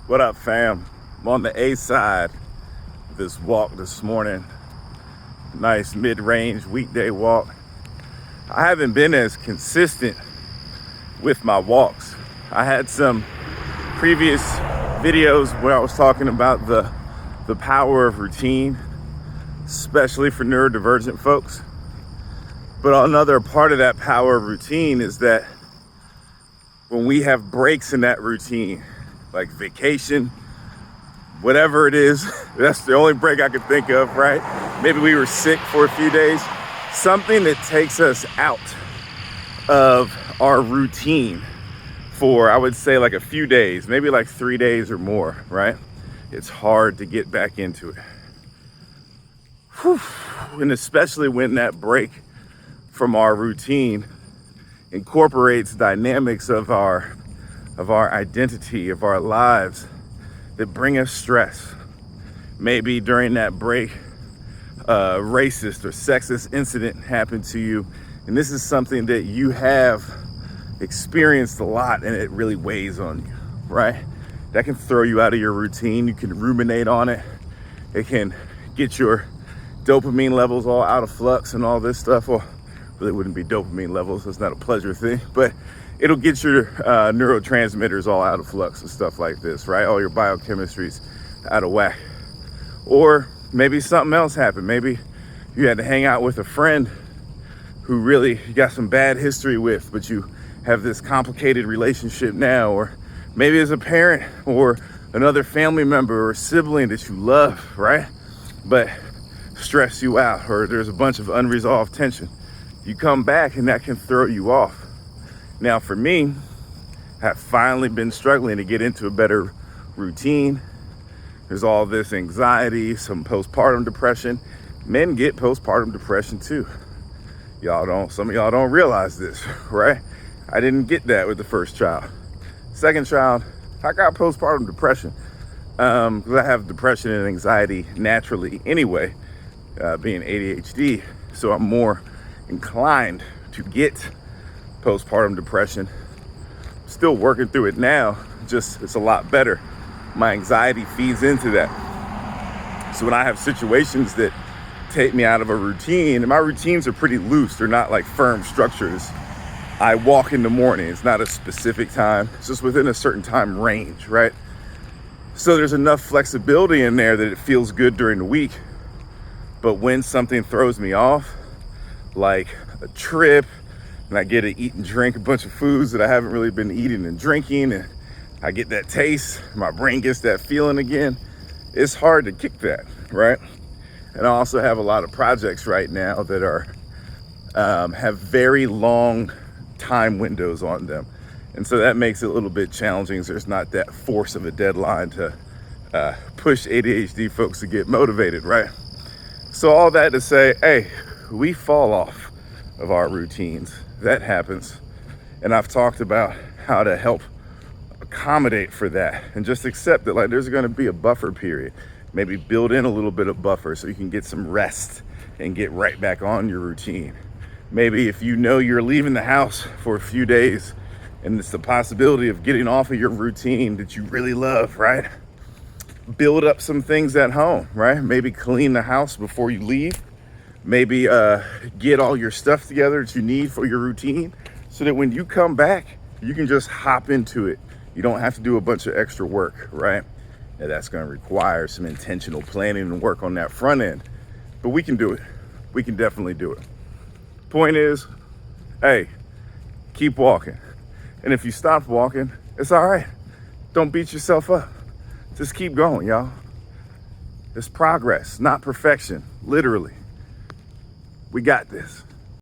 What up, fam? I'm on the A side of this walk this morning. Nice mid-range weekday walk. I haven't been as consistent with my walks. I had some previous videos where I was talking about the power of routine, especially for neurodivergent folks. But another part of that power of routine is that when we have breaks in that routine, like vacation, whatever it is, that's the only break I could think of, right? Maybe we were sick for a few days. Something that takes us out of our routine for, I would say, like a few days, maybe like 3 days or more, right? It's hard to get back into it. Whew. And especially when that break from our routine incorporates dynamics of our identity, of our lives that bring us stress. Maybe during that break, a racist or sexist incident happened to you, and this is something that you have experienced a lot and it really weighs on you, right? That can throw you out of your routine. You can ruminate on it. It can get your dopamine levels all out of flux and all this stuff. Well, really wouldn't be dopamine levels. It's not a pleasure thing, but it'll get your neurotransmitters all out of flux and stuff like this, right? All your biochemistry's out of whack. Or maybe something else happened. Maybe you had to hang out with a friend who really you got some bad history with, but you have this complicated relationship now. Or maybe as a parent or another family member or sibling that you love, right? But stress you out, or there's a bunch of unresolved tension. You come back and that can throw you off. Now for me, I've finally been struggling to get into a better routine. There's all this anxiety, some postpartum depression. Men get postpartum depression too. Some of y'all don't realize this, right? I didn't get that with the first child. Second child, I got postpartum depression because I have depression and anxiety naturally anyway, being ADHD. So I'm more inclined to get postpartum depression. Still working through it now, just it's a lot better. My anxiety feeds into that. So when I have situations that take me out of a routine, and my routines are pretty loose, they're not like firm structures. I walk in the morning, it's not a specific time, it's just within a certain time range, right? So there's enough flexibility in there that it feels good during the week. But when something throws me off, like a trip, and I get to eat and drink a bunch of foods that I haven't really been eating and drinking, and I get that taste, my brain gets that feeling again, it's hard to kick that, right? And I also have a lot of projects right now that are have very long time windows on them. And so that makes it a little bit challenging. So there's not that force of a deadline to push ADHD folks to get motivated, right? So all that to say, hey, we fall off of our routines. That happens. And I've talked about how to help accommodate for that and just accept that like there's going to be a buffer period. Maybe build in a little bit of buffer so you can get some rest and get right back on your routine. Maybe if you know you're leaving the house for a few days and it's the possibility of getting off of your routine that you really love, right? Build up some things at home, right? Maybe clean the house before you leave. Maybe get all your stuff together that you need for your routine so that when you come back, you can just hop into it. You don't have to do a bunch of extra work, right? And that's going to require some intentional planning and work on that front end. But we can do it. We can definitely do it. Point is, hey, keep walking. And if you stop walking, it's all right. Don't beat yourself up. Just keep going, y'all. It's progress, not perfection, literally. We got this.